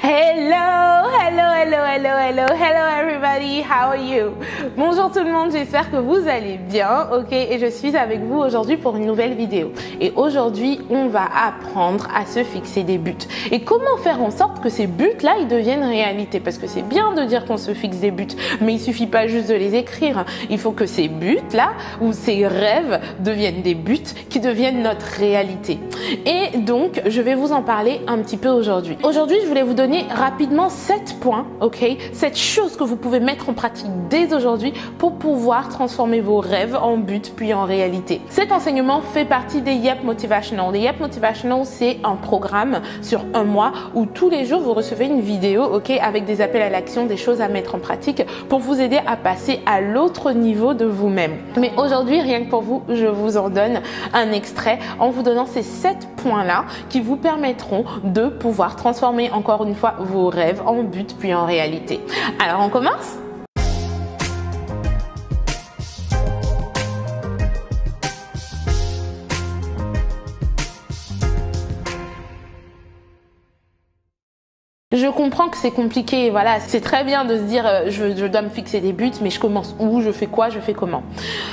Hello, hello, hello, hello, hello, hello everybody, how are you? Bonjour tout le monde, j'espère que vous allez bien, ok? Et je suis avec vous aujourd'hui pour une nouvelle vidéo. Et aujourd'hui, on va apprendre à se fixer des buts. Et comment faire en sorte que ces buts-là, ils deviennent réalité? Parce que c'est bien de dire qu'on se fixe des buts, mais il suffit pas juste de les écrire. Il faut que ces buts-là, ou ces rêves, deviennent des buts qui deviennent notre réalité. Et donc, je vais vous en parler un petit peu aujourd'hui. Aujourd'hui, je voulais vous donner rapidement 7 points, ok? 7 choses que vous pouvez mettre en pratique dès aujourd'hui pour pouvoir transformer vos rêves en buts puis en réalité. Cet enseignement fait partie des Yep Motivational. Les Yep Motivational, c'est un programme sur un mois où tous les jours vous recevez une vidéo, ok? Avec des appels à l'action, des choses à mettre en pratique pour vous aider à passer à l'autre niveau de vous-même. Mais aujourd'hui, rien que pour vous, je vous en donne un extrait en vous donnant ces 7 points-là qui vous permettront de pouvoir transformer encore une fois vos rêves en buts puis en réalité. Alors on commence? Je comprends que c'est compliqué, voilà, c'est très bien de se dire je dois me fixer des buts, mais je commence où, je fais quoi, je fais comment.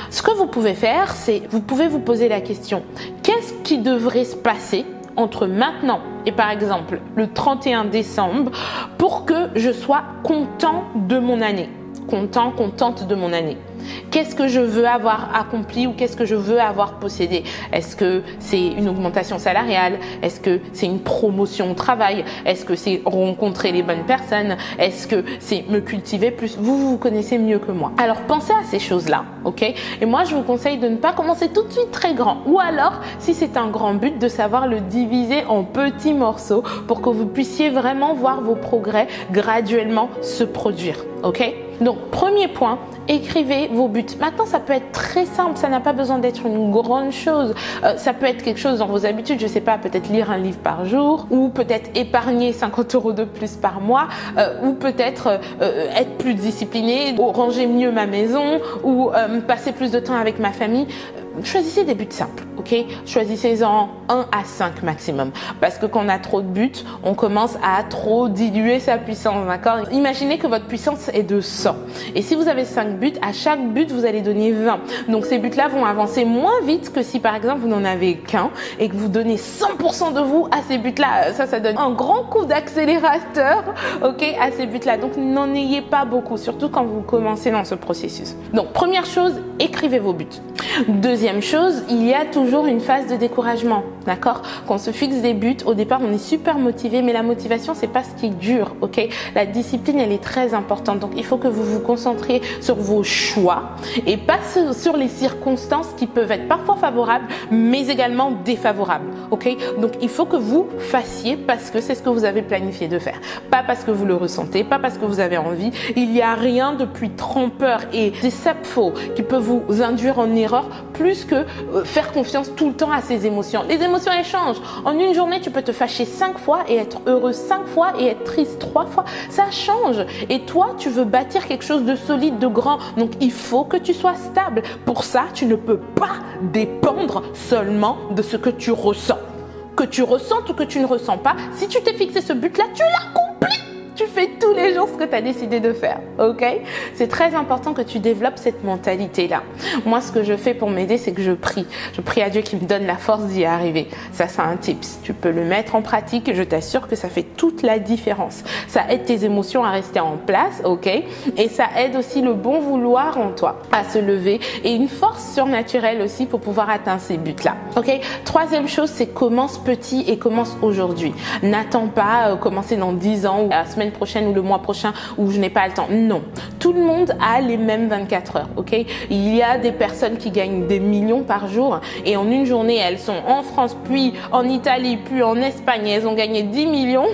Ce que vous pouvez faire, c'est vous pouvez vous poser la question, qu'est-ce qui devrait se passer entre maintenant et par exemple le 31 décembre pour que je sois content de mon année, contente de mon année. Qu'est-ce que je veux avoir accompli ou qu'est-ce que je veux avoir possédé? Est-ce que c'est une augmentation salariale? Est-ce que c'est une promotion au travail? Est-ce que c'est rencontrer les bonnes personnes? Est-ce que c'est me cultiver plus? Vous connaissez mieux que moi. Alors pensez à ces choses-là, ok? Et moi je vous conseille de ne pas commencer tout de suite très grand. Ou alors, si c'est un grand but, de savoir le diviser en petits morceaux pour que vous puissiez vraiment voir vos progrès graduellement se produire, ok? Donc premier point, écrivez vos buts. Maintenant, ça peut être très simple, ça n'a pas besoin d'être une grande chose. Ça peut être quelque chose dans vos habitudes, je sais pas, peut-être lire un livre par jour, ou peut-être épargner 50 € de plus par mois, ou peut-être être plus discipliné, ou ranger mieux ma maison, ou passer plus de temps avec ma famille. Choisissez des buts simples, ok? Choisissez-en 1 à 5 maximum. Parce que quand on a trop de buts, on commence à trop diluer sa puissance, d'accord? Imaginez que votre puissance est de 100. Et si vous avez 5 buts, à chaque but, vous allez donner 20. Donc ces buts-là vont avancer moins vite que si par exemple vous n'en avez qu'un et que vous donnez 100% de vous à ces buts-là. Ça donne un grand coup d'accélérateur, ok? À ces buts-là. Donc n'en ayez pas beaucoup, surtout quand vous commencez dans ce processus. Donc première chose, écrivez vos buts. Deuxième chose, il y a toujours une phase de découragement, d'accord? Quand on se fixe des buts, au départ, on est super motivé, mais la motivation, c'est pas ce qui dure, ok? La discipline, elle est très importante. Donc, il faut que vous vous concentriez sur vos choix et pas sur les circonstances qui peuvent être parfois favorables, mais également défavorables, ok? Donc, il faut que vous fassiez parce que c'est ce que vous avez planifié de faire. Pas parce que vous le ressentez, pas parce que vous avez envie. Il n'y a rien de plus trompeur et deceitful qui peut vous induire en erreur plus que faire confiance tout le temps à ses émotions. Les émotions, elles changent. En une journée, tu peux te fâcher 5 fois et être heureux 5 fois et être triste 3 fois. Ça change. Et toi, tu veux bâtir quelque chose de solide, de grand. Donc, il faut que tu sois stable. Pour ça, tu ne peux pas dépendre seulement de ce que tu ressens. Que tu ressentes ou que tu ne ressens pas, si tu t'es fixé ce but-là, tu l'accomplis. Tu fais tous les jours ce que tu as décidé de faire, ok? C'est très important que tu développes cette mentalité-là. Moi, ce que je fais pour m'aider, c'est que je prie. Je prie à Dieu qui me donne la force d'y arriver. Ça, c'est un tips. Tu peux le mettre en pratique et je t'assure que ça fait toute la différence. Ça aide tes émotions à rester en place, ok? Et ça aide aussi le bon vouloir en toi à se lever et une force surnaturelle aussi pour pouvoir atteindre ces buts-là, ok? Troisième chose, c'est commence petit et commence aujourd'hui. N'attends pas commencer dans 10 ans ou la semaine prochaine ou le mois prochain où je n'ai pas le temps. Non. Tout le monde a les mêmes 24 heures, ok? Il y a des personnes qui gagnent des millions par jour et en une journée, elles sont en France, puis en Italie, puis en Espagne et elles ont gagné 10 millions.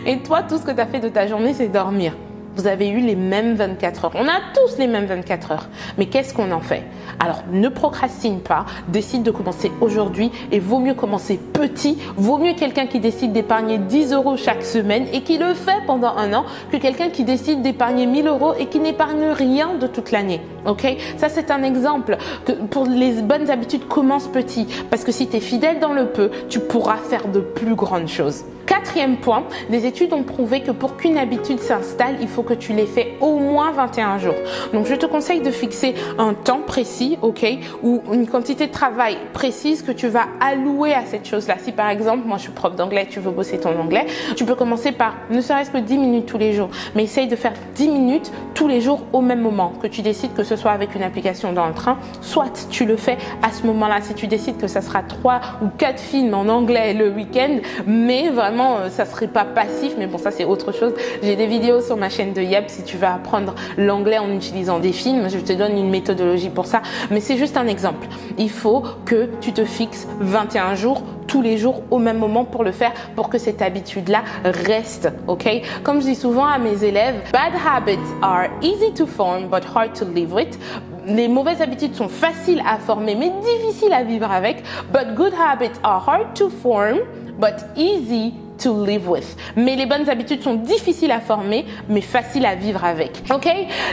Et toi, tout ce que tu as fait de ta journée, c'est dormir. Vous avez eu les mêmes 24 heures. On a tous les mêmes 24 heures. Mais qu'est-ce qu'on en fait? Alors, ne procrastine pas. Décide de commencer aujourd'hui et vaut mieux commencer petit. Vaut mieux quelqu'un qui décide d'épargner 10 € chaque semaine et qui le fait pendant un an que quelqu'un qui décide d'épargner 1000 € et qui n'épargne rien de toute l'année. Ok, ça c'est un exemple que pour les bonnes habitudes, commence petit parce que si tu es fidèle dans le peu, tu pourras faire de plus grandes choses. Quatrième point, des études ont prouvé que pour qu'une habitude s'installe, il faut que tu l'aies fait au moins 21 jours. Donc je te conseille de fixer un temps précis, ok, ou une quantité de travail précise que tu vas allouer à cette chose-là. Si par exemple, moi je suis prof d'anglais, tu veux bosser ton anglais, tu peux commencer par ne serait-ce que 10 minutes tous les jours, mais essaye de faire 10 minutes tous les jours au même moment, que tu décides que ce soit avec une application dans le train, soit tu le fais à ce moment-là. Si tu décides que ça sera 3 ou 4 films en anglais le week-end, mais vraiment ça serait pas passif, mais bon ça c'est autre chose. J'ai des vidéos sur ma chaîne de Yep si tu veux apprendre l'anglais en utilisant des films, je te donne une méthodologie pour ça, mais c'est juste un exemple. Il faut que tu te fixes 21 jours tous les jours au même moment pour le faire, pour que cette habitude-là reste, ok? Comme je dis souvent à mes élèves, bad habits are easy to form but hard to live with. Les mauvaises habitudes sont faciles à former mais difficiles à vivre avec. But good habits are hard to form but easy to live with. Mais les bonnes habitudes sont difficiles à former mais faciles à vivre avec. Ok?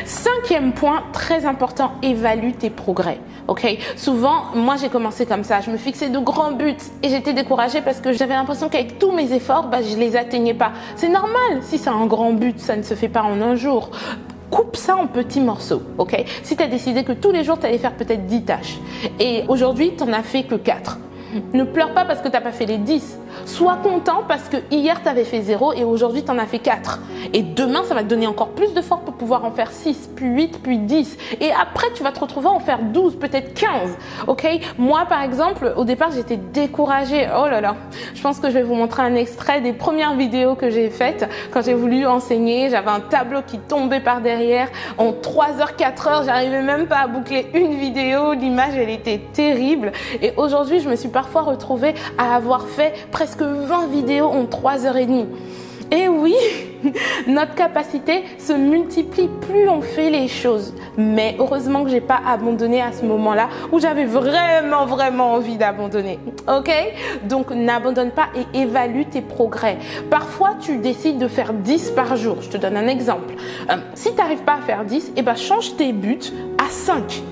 Cinquième point, très important, évalue tes progrès. Ok? Souvent, moi j'ai commencé comme ça, je me fixais de grands buts et j'étais découragée parce que j'avais l'impression qu'avec tous mes efforts, je les atteignais pas. C'est normal, si c'est un grand but, ça ne se fait pas en un jour. Coupe ça en petits morceaux, ok? Si tu as décidé que tous les jours tu allais faire peut-être 10 tâches et aujourd'hui tu n'en as fait que 4. Ne pleure pas parce que tu n'as pas fait les 10. Sois content parce que hier tu avais fait 0 et aujourd'hui tu en as fait 4. Et demain ça va te donner encore plus de force pour pouvoir en faire 6, puis 8, puis 10. Et après tu vas te retrouver à en faire 12, peut-être 15. Ok? Moi par exemple, au départ j'étais découragée. Oh là là. Je pense que je vais vous montrer un extrait des premières vidéos que j'ai faites. Quand j'ai voulu enseigner, j'avais un tableau qui tombait par derrière. En 3 heures, 4 heures, j'arrivais même pas à boucler une vidéo. L'image elle était terrible. Et aujourd'hui je me suis parfois retrouvée à avoir fait presque 20 vidéos en 3h30. Et oui, notre capacité se multiplie plus on fait les choses. Mais heureusement que j'ai pas abandonné à ce moment-là où j'avais vraiment envie d'abandonner. Ok? Donc n'abandonne pas et évalue tes progrès. Parfois, tu décides de faire 10 par jour. Je te donne un exemple. Si tu n'arrives pas à faire 10, change tes buts à 5.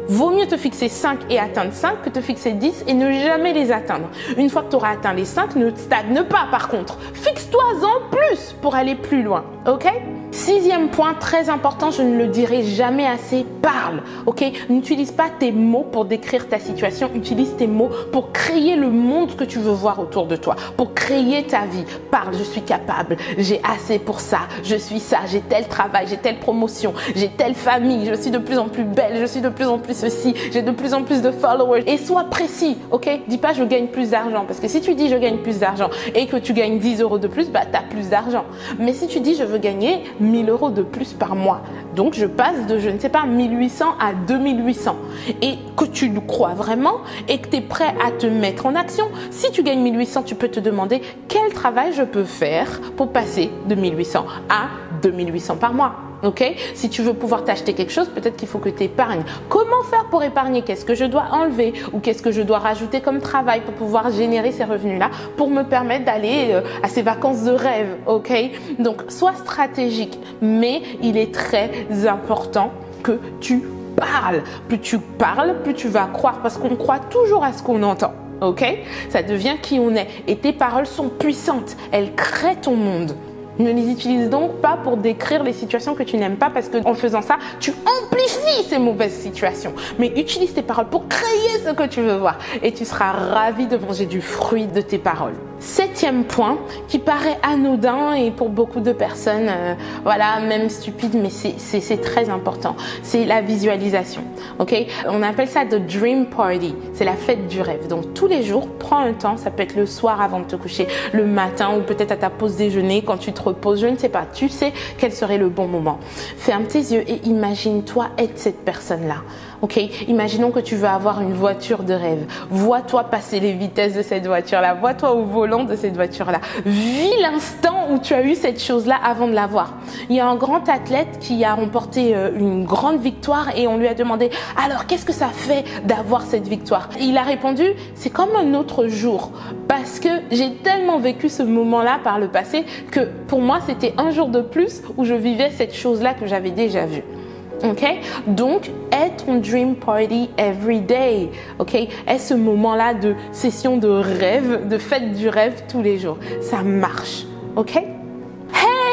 Vaut mieux te fixer 5 et atteindre 5 que te fixer 10 et ne jamais les atteindre. Une fois que tu auras atteint les 5, ne stagne pas par contre. Fixe-toi-en plus pour aller plus loin. Ok? Sixième point, très important, je ne le dirai jamais assez, parle. Ok? N'utilise pas tes mots pour décrire ta situation, utilise tes mots pour créer le monde que tu veux voir autour de toi, pour créer ta vie. Parle, je suis capable, j'ai assez pour ça, je suis ça, j'ai tel travail, j'ai telle promotion, j'ai telle famille, je suis de plus en plus belle, je suis de plus en plus ceci, j'ai de plus en plus de followers. Et sois précis, ok? Dis pas je gagne plus d'argent, parce que si tu dis je gagne plus d'argent et que tu gagnes 10 € de plus, tu as plus d'argent. Mais si tu dis je veux gagner 1000 € de plus par mois, donc je passe de, je ne sais pas, 1800 à 2800, et que tu le crois vraiment et que tu es prêt à te mettre en action. Si tu gagnes 1800, tu peux te demander quel travail je peux faire pour passer de 1800 à 2800 par mois. Ok? Si tu veux pouvoir t'acheter quelque chose, peut-être qu'il faut que tu épargnes. Comment faire pour épargner? Qu'est-ce que je dois enlever ou qu'est-ce que je dois rajouter comme travail pour pouvoir générer ces revenus-là pour me permettre d'aller à ces vacances de rêve? Ok? Donc, sois stratégique, mais il est très important que tu parles. Plus tu parles, plus tu vas croire parce qu'on croit toujours à ce qu'on entend. Ok? Ça devient qui on est. Et tes paroles sont puissantes. Elles créent ton monde. Ne les utilise donc pas pour décrire les situations que tu n'aimes pas parce qu'en faisant ça, tu amplifies ces mauvaises situations. Mais utilise tes paroles pour créer ce que tu veux voir et tu seras ravi de manger du fruit de tes paroles. Septième point qui paraît anodin et pour beaucoup de personnes, voilà, même stupide, mais c'est très important. C'est la visualisation. Ok? On appelle ça the dream party. C'est la fête du rêve. Donc tous les jours, prends un temps. Ça peut être le soir avant de te coucher, le matin ou peut-être à ta pause déjeuner quand tu te reposes. Je ne sais pas. Tu sais quel serait le bon moment. Ferme tes yeux et imagine-toi être cette personne-là. Ok, imaginons que tu veux avoir une voiture de rêve. Vois-toi passer les vitesses de cette voiture-là. Vois-toi au volant de cette voiture-là. Vis l'instant où tu as eu cette chose-là avant de l'avoir. Il y a un grand athlète qui a remporté une grande victoire et on lui a demandé « Alors, qu'est-ce que ça fait d'avoir cette victoire ?» Il a répondu « C'est comme un autre jour parce que j'ai tellement vécu ce moment-là par le passé que pour moi, c'était un jour de plus où je vivais cette chose-là que j'avais déjà vue. » Ok? Donc, aie ton dream party every day. Ok? Aie ce moment-là de session de rêve, de fête du rêve tous les jours. Ça marche. Ok?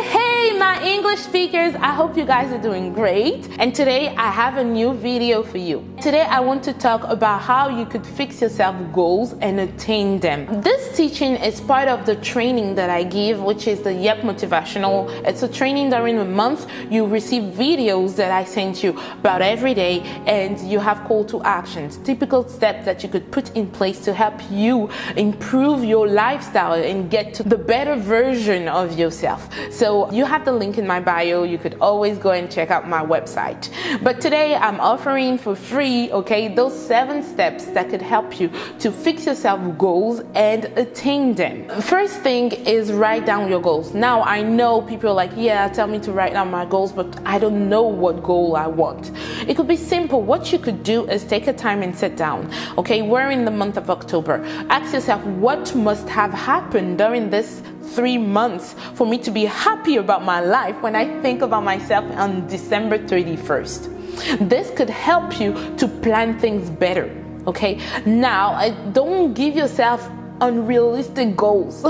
Hey, my English speakers, I hope you guys are doing great. And today I have a new video for you. Today I want to talk about how you could fix yourself goals and attain them. This teaching is part of the training that I give, which is the Yep Motivational. It's a training during the month. You receive videos that I sent you about every day, and you have call to actions, typical steps that you could put in place to help you improve your lifestyle and get to the better version of yourself. So you have the link in my bio. You could always go and check out my website. But today I'm offering for free, okay, those 7 steps that could help you to fix yourself goals and attain them. First thing is write down your goals. Now I know people are like, yeah, tell me to write down my goals, but I don't know what goal I want. It could be simple. What you could do is take a time and sit down. Okay, we're in the month of October. Ask yourself, what must have happened during this 3 months for me to be happy about my life when I think about myself on December 31st. This could help you to plan things better. Okay, now don't give yourself unrealistic goals.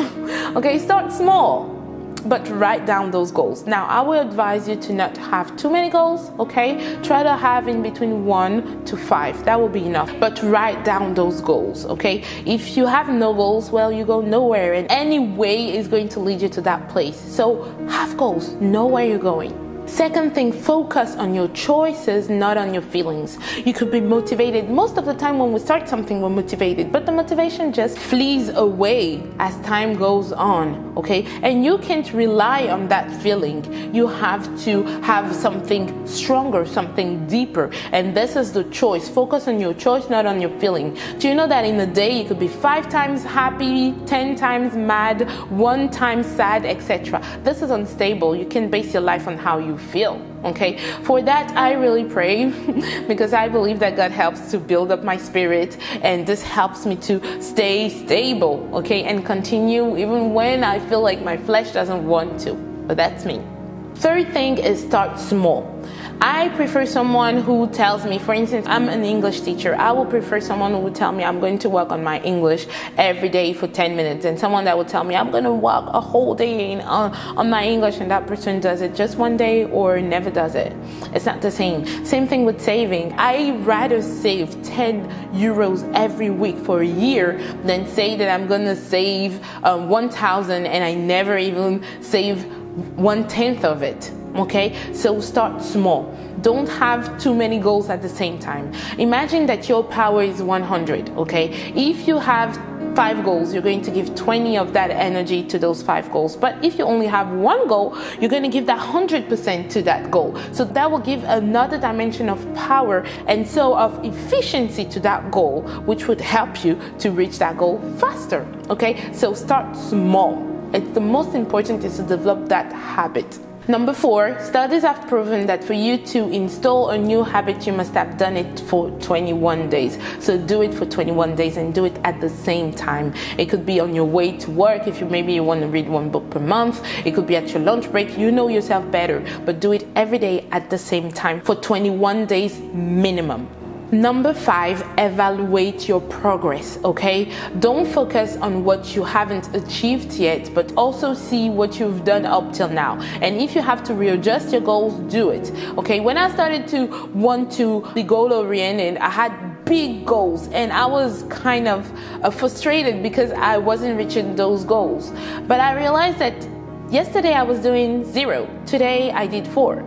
Okay, start small, but write down those goals. Now I will advise you to not have too many goals. Okay, try to have in between 1 to 5. That will be enough, but write down those goals. Okay, if you have no goals, well, you go nowhere, and any way is going to lead you to that place. So have goals, know where you're going. Second thing, focus on your choices, not on your feelings. You could be motivated. Most of the time when we start something, we're motivated, but the motivation just flees away as time goes on, okay? And you can't rely on that feeling. You have to have something stronger, something deeper. And this is the choice. Focus on your choice, not on your feeling. Do you know that in a day, you could be 5 times happy, 10 times mad, 1 time sad, etc. This is unstable. You can base your life on how you feel. Okay, for that I really pray because I believe that God helps to build up my spirit, and this helps me to stay stable, okay, and continue even when I feel like my flesh doesn't want to. But that's me. Third thing is start small. I prefer someone who tells me, for instance, I'm an English teacher. I will prefer someone who would tell me I'm going to work on my English every day for 10 minutes, and someone that would tell me I'm going to work a whole day on my English, and that person does it just one day or never does it. It's not the same. Same thing with saving. I rather save 10 euros every week for a year than say that I'm going to save 1,000 and I never even save 1/10 of it. Okay, so start small. Don't have too many goals at the same time. Imagine that your power is 100. Okay, if you have 5 goals, you're going to give 20 of that energy to those 5 goals. But if you only have 1 goal, you're going to give that 100% to that goal. So that will give another dimension of power and so of efficiency to that goal, which would help you to reach that goal faster. Okay, so start small. It's the most important is to develop that habit. Number 4, studies have proven that for you to install a new habit, you must have done it for 21 days. So do it for 21 days and do it at the same time. It could be on your way to work if maybe you want to read 1 book per month. It could be at your lunch break. You know yourself better, but do it every day at the same time for 21 days minimum. Number 5, evaluate your progress, okay? Don't focus on what you haven't achieved yet, but also see what you've done up till now. And if you have to readjust your goals, do it, okay? When I started to want to be goal-oriented, I had big goals and I was kind of frustrated because I wasn't reaching those goals. But I realized that yesterday I was doing 0. Today I did 4.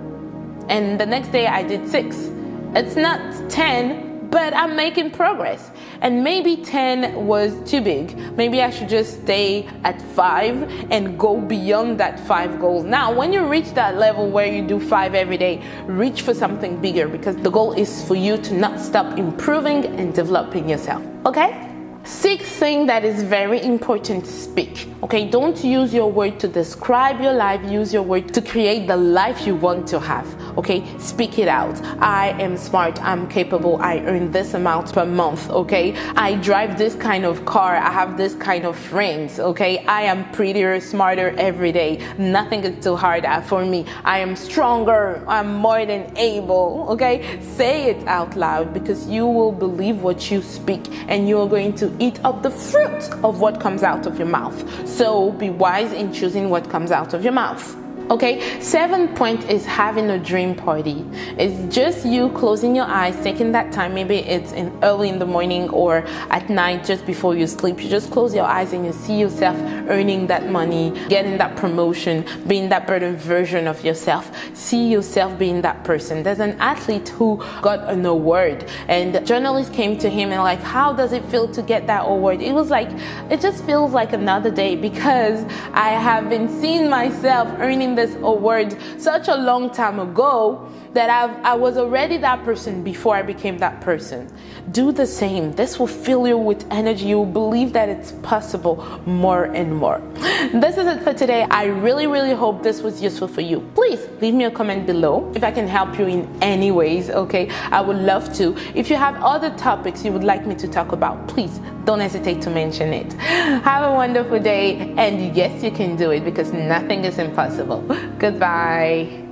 And the next day I did 6. It's not 10, but I'm making progress. And maybe 10 was too big. Maybe I should just stay at 5 and go beyond that 5 goals. Now, when you reach that level where you do 5 every day, reach for something bigger, because the goal is for you to not stop improving and developing yourself. Okay? Sixth thing that is very important to speak. Okay, don't use your word to describe your life, use your word to create the life you want to have. Okay, speak it out. I am smart, I'm capable, I earn this amount per month. Okay, I drive this kind of car, I have this kind of friends. Okay, I am prettier, smarter every day. Nothing is too hard for me. I am stronger, I'm more than able. Okay, say it out loud, because you will believe what you speak and you are going to eat up the fruit of what comes out of your mouth. So be wise in choosing what comes out of your mouth. Okay, seventh point is having a dream party. It's just you closing your eyes, taking that time. Maybe it's early in the morning or at night just before you sleep. You just close your eyes and you see yourself earning that money, getting that promotion, being that better version of yourself. See yourself being that person. There's an athlete who got an award, and journalists came to him and like, how does it feel to get that award? It was like, it just feels like another day, because I have been seeing myself earning this award such a long time ago that I was already that person before I became that person. Do the same. This will fill you with energy. You will believe that it's possible more and more. This is it for today. I really hope this was useful for you. Please leave me a comment below if I can help you in any ways. Okay, I would love to. If you have other topics you would like me to talk about, please don't hesitate to mention it. Have a wonderful day, and yes, you can do it, because nothing is impossible. Goodbye.